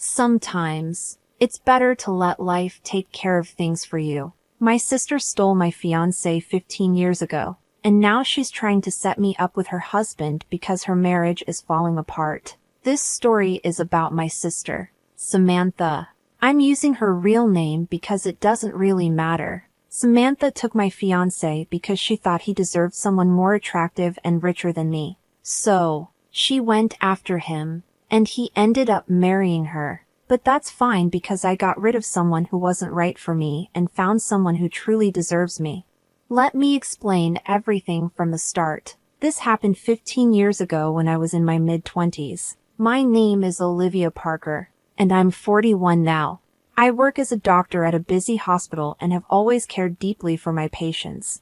Sometimes, it's better to let life take care of things for you. My sister stole my fiancé 15 years ago, and now she's trying to set me up with her husband because her marriage is falling apart. This story is about my sister, Samantha. I'm using her real name because it doesn't really matter. Samantha took my fiancé because she thought he deserved someone more attractive and richer than me. So, she went after him, and he ended up marrying her. But that's fine because I got rid of someone who wasn't right for me and found someone who truly deserves me. Let me explain everything from the start. This happened 15 years ago when I was in my mid-20s. My name is Olivia Parker, and I'm 41 now. I work as a doctor at a busy hospital and have always cared deeply for my patients.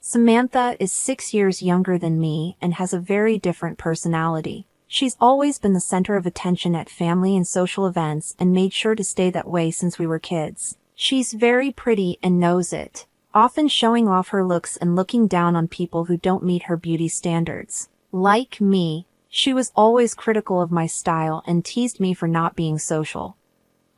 Samantha is 6 years younger than me and has a very different personality. She's always been the center of attention at family and social events and made sure to stay that way since we were kids. She's very pretty and knows it, often showing off her looks and looking down on people who don't meet her beauty standards. Like me, she was always critical of my style and teased me for not being social.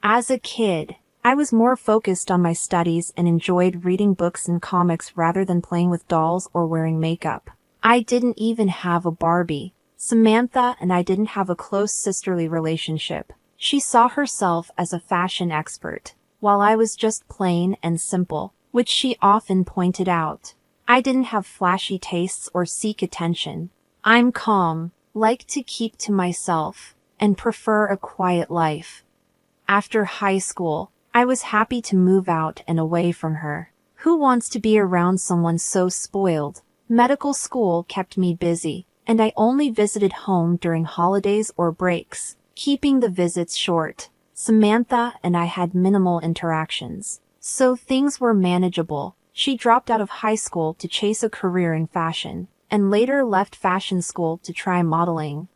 As a kid, I was more focused on my studies and enjoyed reading books and comics rather than playing with dolls or wearing makeup. I didn't even have a Barbie. Samantha and I didn't have a close sisterly relationship. She saw herself as a fashion expert, while I was just plain and simple, which she often pointed out. I didn't have flashy tastes or seek attention. I'm calm, like to keep to myself, and prefer a quiet life. After high school, I was happy to move out and away from her. Who wants to be around someone so spoiled? Medical school kept me busy, and I only visited home during holidays or breaks, keeping the visits short. Samantha and I had minimal interactions, so things were manageable. She dropped out of high school to chase a career in fashion, and later left fashion school to try modeling.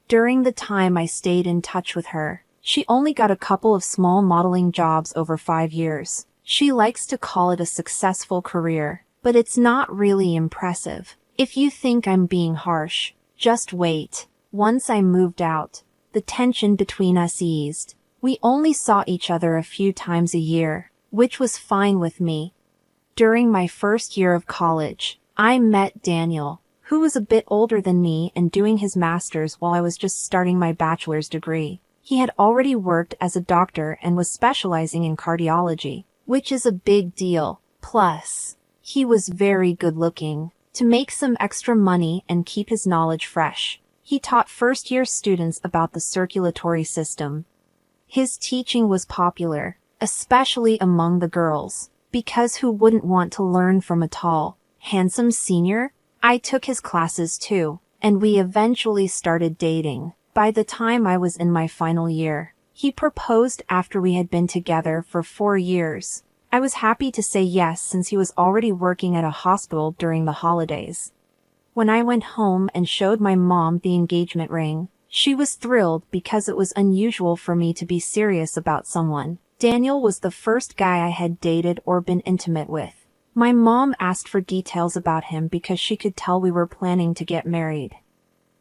During the time I stayed in touch with her, she only got a couple of small modeling jobs over 5 years. She likes to call it a successful career, but it's not really impressive. If you think I'm being harsh, just wait. Once I moved out, the tension between us eased. We only saw each other a few times a year, which was fine with me. During my first year of college, I met Daniel, who was a bit older than me and doing his master's while I was just starting my bachelor's degree. He had already worked as a doctor and was specializing in cardiology, which is a big deal. Plus, he was very good-looking. To make some extra money and keep his knowledge fresh, he taught first-year students about the circulatory system. His teaching was popular, especially among the girls, because who wouldn't want to learn from a tall, handsome senior? I took his classes too, and we eventually started dating. By the time I was in my final year, he proposed after we had been together for 4 years. I was happy to say yes since he was already working at a hospital during the holidays. When I went home and showed my mom the engagement ring, she was thrilled because it was unusual for me to be serious about someone. Daniel was the first guy I had dated or been intimate with. My mom asked for details about him because she could tell we were planning to get married.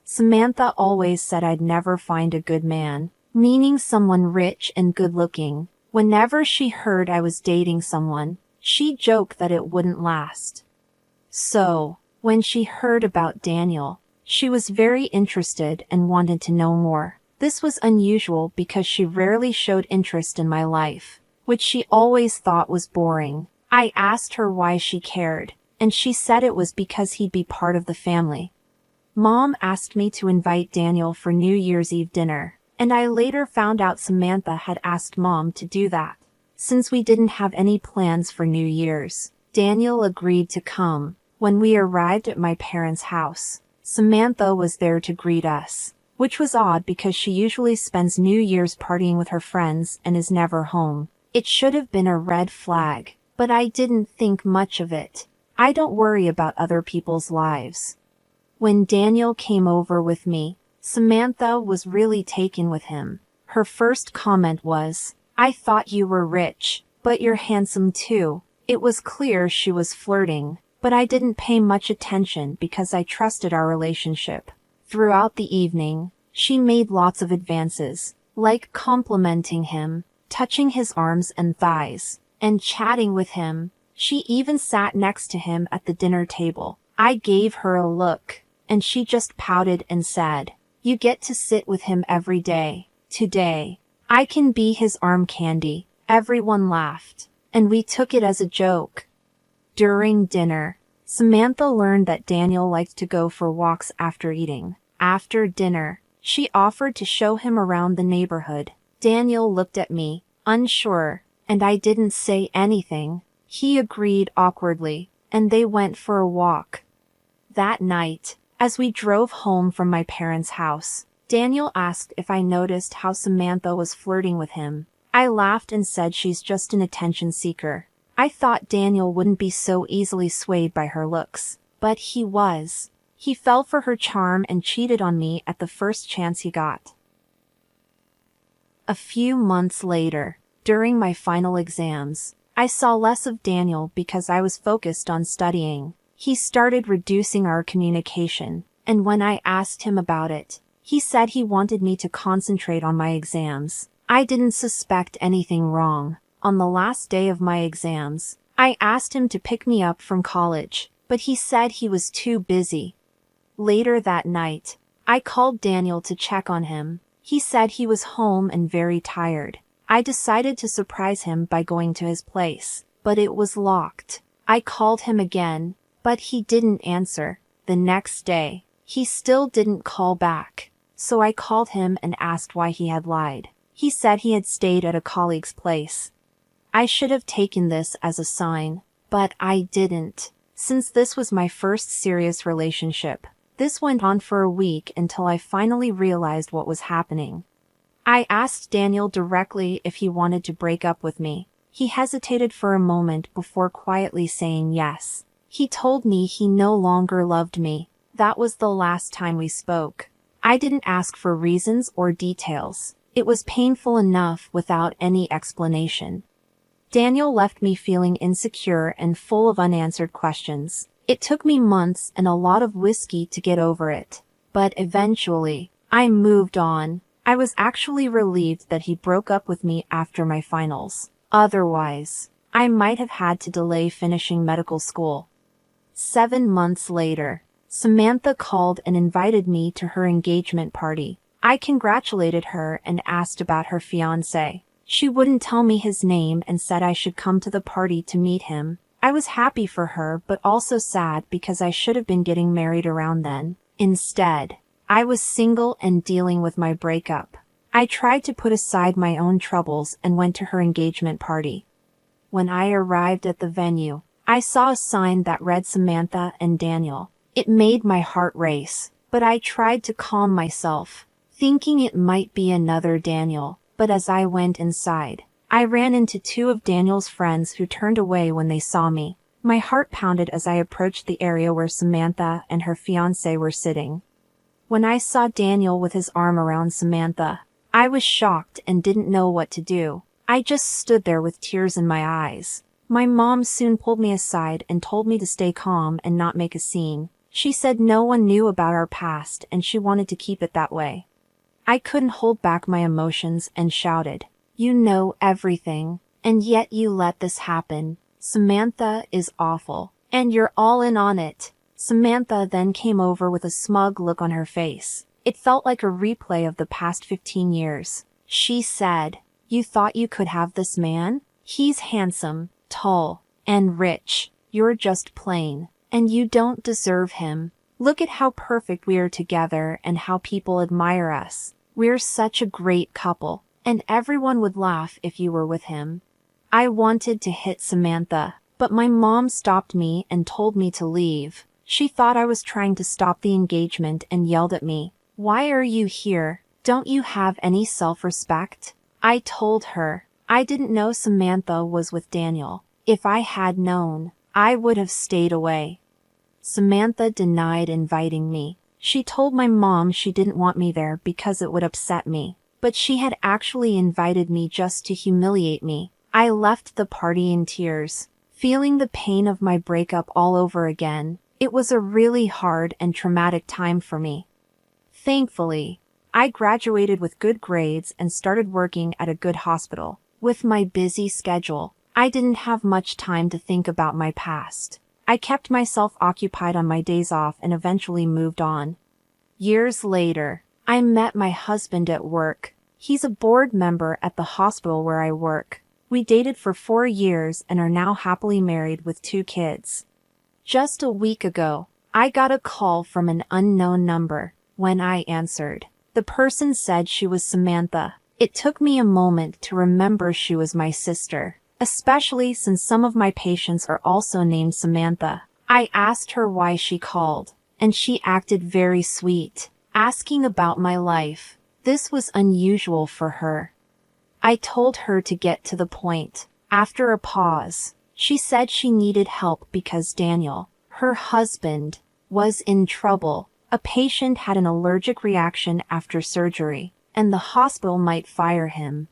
Samantha always said I'd never find a good man, meaning someone rich and good-looking. Whenever she heard I was dating someone, she'd joke that it wouldn't last. So, when she heard about Daniel, she was very interested and wanted to know more. This was unusual because she rarely showed interest in my life, which she always thought was boring. I asked her why she cared, and she said it was because he'd be part of the family. Mom asked me to invite Daniel for New Year's Eve dinner, and I later found out Samantha had asked Mom to do that. Since we didn't have any plans for New Year's, Daniel agreed to come. When we arrived at my parents' house, Samantha was there to greet us, which was odd because she usually spends New Year's partying with her friends and is never home. It should have been a red flag, but I didn't think much of it. I don't worry about other people's lives. When Daniel came over with me, Samantha was really taken with him. Her first comment was, "I thought you were rich, but you're handsome too." It was clear she was flirting, but I didn't pay much attention because I trusted our relationship. Throughout the evening, she made lots of advances, like complimenting him, touching his arms and thighs, and chatting with him. She even sat next to him at the dinner table. I gave her a look, and she just pouted and said, "You get to sit with him every day, today. I can be his arm candy." Everyone laughed, and we took it as a joke. During dinner, Samantha learned that Daniel liked to go for walks after eating. After dinner, she offered to show him around the neighborhood. Daniel looked at me, unsure, and I didn't say anything. He agreed awkwardly, and they went for a walk. That night, as we drove home from my parents' house, Daniel asked if I noticed how Samantha was flirting with him. I laughed and said she's just an attention seeker. I thought Daniel wouldn't be so easily swayed by her looks, but he was. He fell for her charm and cheated on me at the first chance he got. A few months later, during my final exams, I saw less of Daniel because I was focused on studying. He started reducing our communication, and when I asked him about it, he said he wanted me to concentrate on my exams. I didn't suspect anything wrong. On the last day of my exams, I asked him to pick me up from college, but he said he was too busy. Later that night, I called Daniel to check on him. He said he was home and very tired. I decided to surprise him by going to his place, but it was locked. I called him again, but he didn't answer. The next day, he still didn't call back, so I called him and asked why he had lied. He said he had stayed at a colleague's place. I should have taken this as a sign, but I didn't. Since this was my first serious relationship, this went on for a week until I finally realized what was happening. I asked Daniel directly if he wanted to break up with me. He hesitated for a moment before quietly saying yes. He told me he no longer loved me. That was the last time we spoke. I didn't ask for reasons or details. It was painful enough without any explanation. Daniel left me feeling insecure and full of unanswered questions. It took me months and a lot of whiskey to get over it. But eventually, I moved on. I was actually relieved that he broke up with me after my finals. Otherwise, I might have had to delay finishing medical school. 7 months later, Samantha called and invited me to her engagement party. I congratulated her and asked about her fiancé. She wouldn't tell me his name and said I should come to the party to meet him. I was happy for her but also sad because I should have been getting married around then. Instead, I was single and dealing with my breakup. I tried to put aside my own troubles and went to her engagement party. When I arrived at the venue, I saw a sign that read Samantha and Daniel. It made my heart race, but I tried to calm myself, thinking it might be another Daniel. But as I went inside, I ran into 2 of Daniel's friends who turned away when they saw me. My heart pounded as I approached the area where Samantha and her fiancé were sitting. When I saw Daniel with his arm around Samantha, I was shocked and didn't know what to do. I just stood there with tears in my eyes. My mom soon pulled me aside and told me to stay calm and not make a scene. She said no one knew about our past and she wanted to keep it that way. I couldn't hold back my emotions and shouted, "You know everything, and yet you let this happen. Samantha is awful, and you're all in on it." Samantha then came over with a smug look on her face. It felt like a replay of the past 15 years. She said, "You thought you could have this man? He's handsome, tall, and rich. You're just plain, and you don't deserve him. Look at how perfect we are together and how people admire us. We're such a great couple, and everyone would laugh if you were with him." I wanted to hit Samantha, but my mom stopped me and told me to leave. She thought I was trying to stop the engagement and yelled at me, "Why are you here? Don't you have any self-respect?" I told her I didn't know Samantha was with Daniel. If I had known, I would have stayed away. Samantha denied inviting me. She told my mom she didn't want me there because it would upset me, but she had actually invited me just to humiliate me. I left the party in tears, feeling the pain of my breakup all over again. It was a really hard and traumatic time for me. Thankfully, I graduated with good grades and started working at a good hospital. With my busy schedule, I didn't have much time to think about my past. I kept myself occupied on my days off and eventually moved on. Years later, I met my husband at work. He's a board member at the hospital where I work. We dated for 4 years and are now happily married with 2 kids. Just a week ago, I got a call from an unknown number. When I answered, the person said she was Samantha. It took me a moment to remember she was my sister, especially since some of my patients are also named Samantha. I asked her why she called, and she acted very sweet, asking about my life. This was unusual for her. I told her to get to the point. After a pause, she said she needed help because Daniel, her husband, was in trouble. A patient had an allergic reaction after surgery, and the hospital might fire him.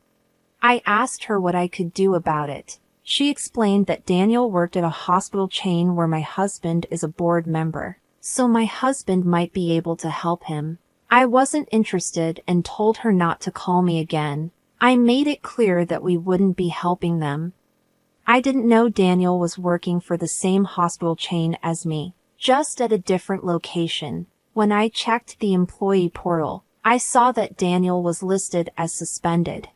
I asked her what I could do about it. She explained that Daniel worked at a hospital chain where my husband is a board member, so my husband might be able to help him. I wasn't interested and told her not to call me again. I made it clear that we wouldn't be helping them. I didn't know Daniel was working for the same hospital chain as me, just at a different location. When I checked the employee portal, I saw that Daniel was listed as suspended.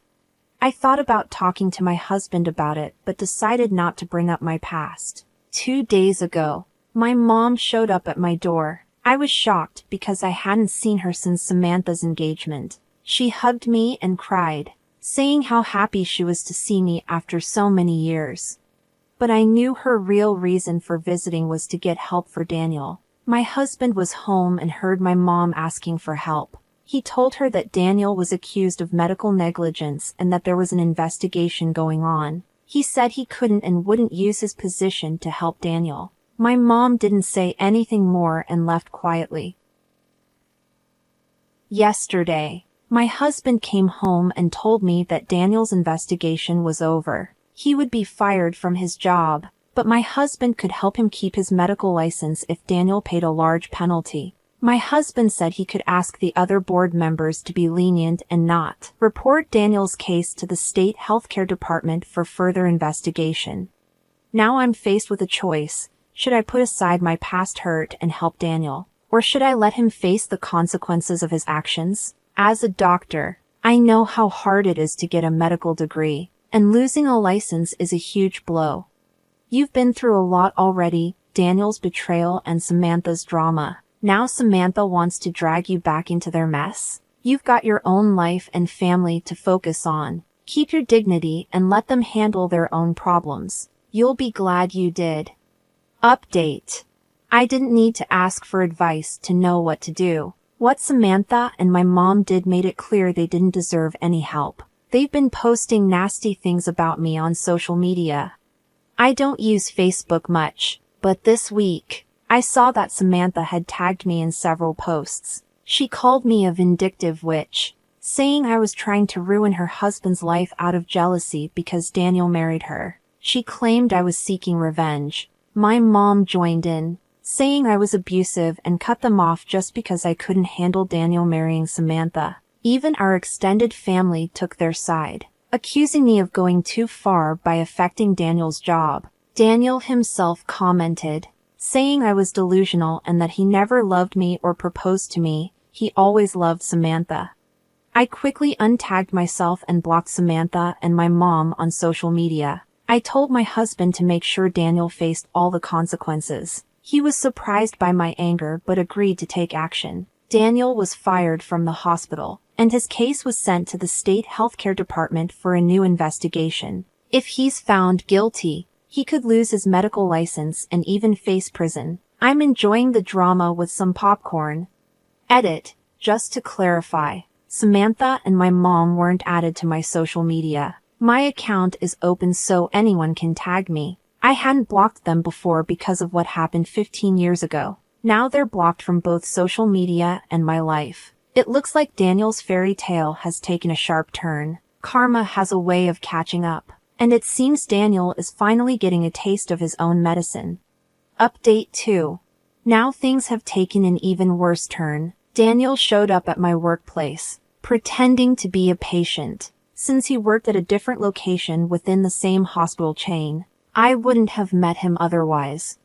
I thought about talking to my husband about it, but decided not to bring up my past. 2 days ago, my mom showed up at my door. I was shocked because I hadn't seen her since Samantha's engagement. She hugged me and cried, saying how happy she was to see me after so many years. But I knew her real reason for visiting was to get help for Daniel. My husband was home and heard my mom asking for help. He told her that Daniel was accused of medical negligence and that there was an investigation going on. He said he couldn't and wouldn't use his position to help Daniel. My mom didn't say anything more and left quietly. Yesterday, my husband came home and told me that Daniel's investigation was over. He would be fired from his job, but my husband could help him keep his medical license if Daniel paid a large penalty. My husband said he could ask the other board members to be lenient and not report Daniel's case to the state healthcare department for further investigation. Now I'm faced with a choice. Should I put aside my past hurt and help Daniel, or should I let him face the consequences of his actions? As a doctor, I know how hard it is to get a medical degree, and losing a license is a huge blow. You've been through a lot already, Daniel's betrayal and Samantha's drama. Now Samantha wants to drag you back into their mess. You've got your own life and family to focus on. Keep your dignity and let them handle their own problems. You'll be glad you did. Update. I didn't need to ask for advice to know what to do. What Samantha and my mom did made it clear they didn't deserve any help. They've been posting nasty things about me on social media. I don't use Facebook much, but this week, I saw that Samantha had tagged me in several posts. She called me a vindictive witch, saying I was trying to ruin her husband's life out of jealousy because Daniel married her. She claimed I was seeking revenge. My mom joined in, saying I was abusive and cut them off just because I couldn't handle Daniel marrying Samantha. Even our extended family took their side, accusing me of going too far by affecting Daniel's job. Daniel himself commented, saying I was delusional and that he never loved me or proposed to me. He always loved Samantha. I quickly untagged myself and blocked Samantha and my mom on social media. I told my husband to make sure Daniel faced all the consequences. He was surprised by my anger but agreed to take action. Daniel was fired from the hospital, and his case was sent to the state healthcare department for a new investigation. If he's found guilty, he could lose his medical license and even face prison. I'm enjoying the drama with some popcorn. Edit. Just to clarify, Samantha and my mom weren't added to my social media. My account is open so anyone can tag me. I hadn't blocked them before because of what happened 15 years ago. Now they're blocked from both social media and my life. It looks like Daniel's fairy tale has taken a sharp turn. Karma has a way of catching up, and it seems Daniel is finally getting a taste of his own medicine. Update 2. Now things have taken an even worse turn. Daniel showed up at my workplace, pretending to be a patient. Since he worked at a different location within the same hospital chain, I wouldn't have met him otherwise.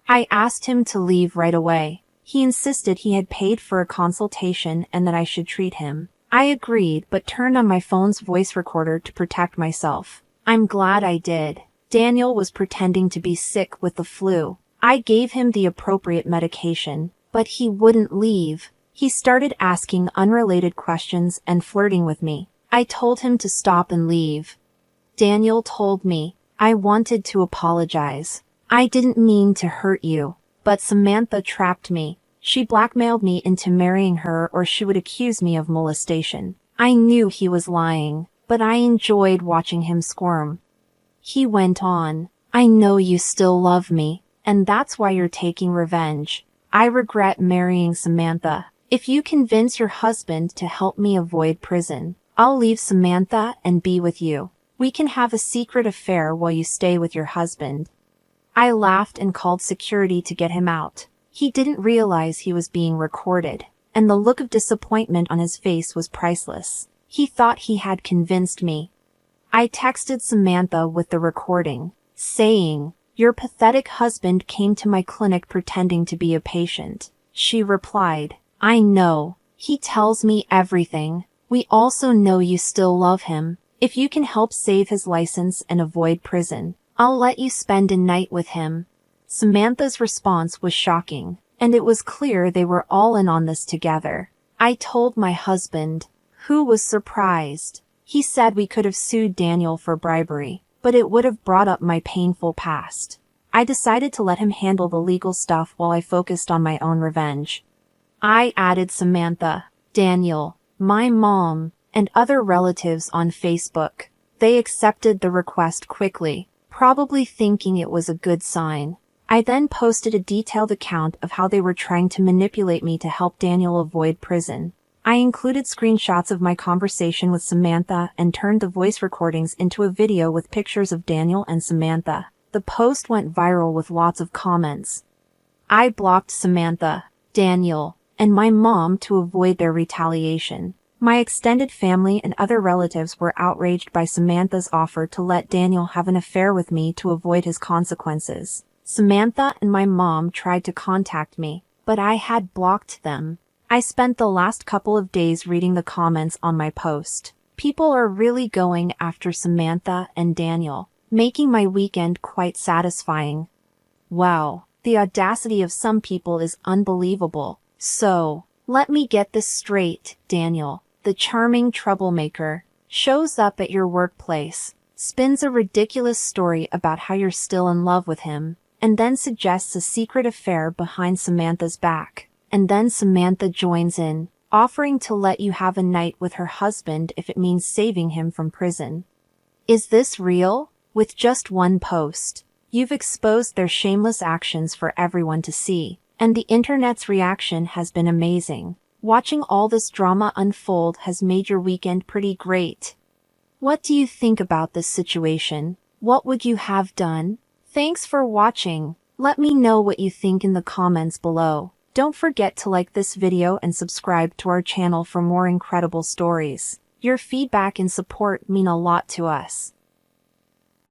I asked him to leave right away. He insisted he had paid for a consultation and that I should treat him. I agreed, but turned on my phone's voice recorder to protect myself. I'm glad I did. Daniel was pretending to be sick with the flu. I gave him the appropriate medication, but he wouldn't leave. He started asking unrelated questions and flirting with me. I told him to stop and leave. Daniel told me, I wanted to apologize. I didn't mean to hurt you. But Samantha trapped me. She blackmailed me into marrying her or she would accuse me of molestation. I knew he was lying, but I enjoyed watching him squirm. He went on, I know you still love me, and that's why you're taking revenge. I regret marrying Samantha. If you convince your husband to help me avoid prison, I'll leave Samantha and be with you. We can have a secret affair while you stay with your husband. I laughed and called security to get him out. He didn't realize he was being recorded, and the look of disappointment on his face was priceless. He thought he had convinced me. I texted Samantha with the recording, saying, Your pathetic husband came to my clinic pretending to be a patient. She replied, I know. He tells me everything. We also know you still love him. If you can help save his license and avoid prison, I'll let you spend a night with him. Samantha's response was shocking, and it was clear they were all in on this together. I told my husband, who was surprised. He said we could have sued Daniel for bribery, but it would have brought up my painful past. I decided to let him handle the legal stuff while I focused on my own revenge. I added Samantha, Daniel, my mom, and other relatives on Facebook. They accepted the request quickly, probably thinking it was a good sign. I then posted a detailed account of how they were trying to manipulate me to help Daniel avoid prison. I included screenshots of my conversation with Samantha and turned the voice recordings into a video with pictures of Daniel and Samantha. The post went viral with lots of comments. I blocked Samantha, Daniel, and my mom to avoid their retaliation. My extended family and other relatives were outraged by Samantha's offer to let Daniel have an affair with me to avoid his consequences. Samantha and my mom tried to contact me, but I had blocked them. I spent the last couple of days reading the comments on my post. People are really going after Samantha and Daniel, making my weekend quite satisfying. Wow, the audacity of some people is unbelievable. So, let me get this straight, Daniel, the charming troublemaker, shows up at your workplace, spins a ridiculous story about how you're still in love with him, and then suggests a secret affair behind Samantha's back. And then Samantha joins in, offering to let you have a night with her husband if it means saving him from prison. Is this real? With just one post, you've exposed their shameless actions for everyone to see, and the internet's reaction has been amazing. Watching all this drama unfold has made your weekend pretty great. What do you think about this situation? What would you have done? Thanks for watching. Let me know what you think in the comments below. Don't forget to like this video and subscribe to our channel for more incredible stories. Your feedback and support mean a lot to us.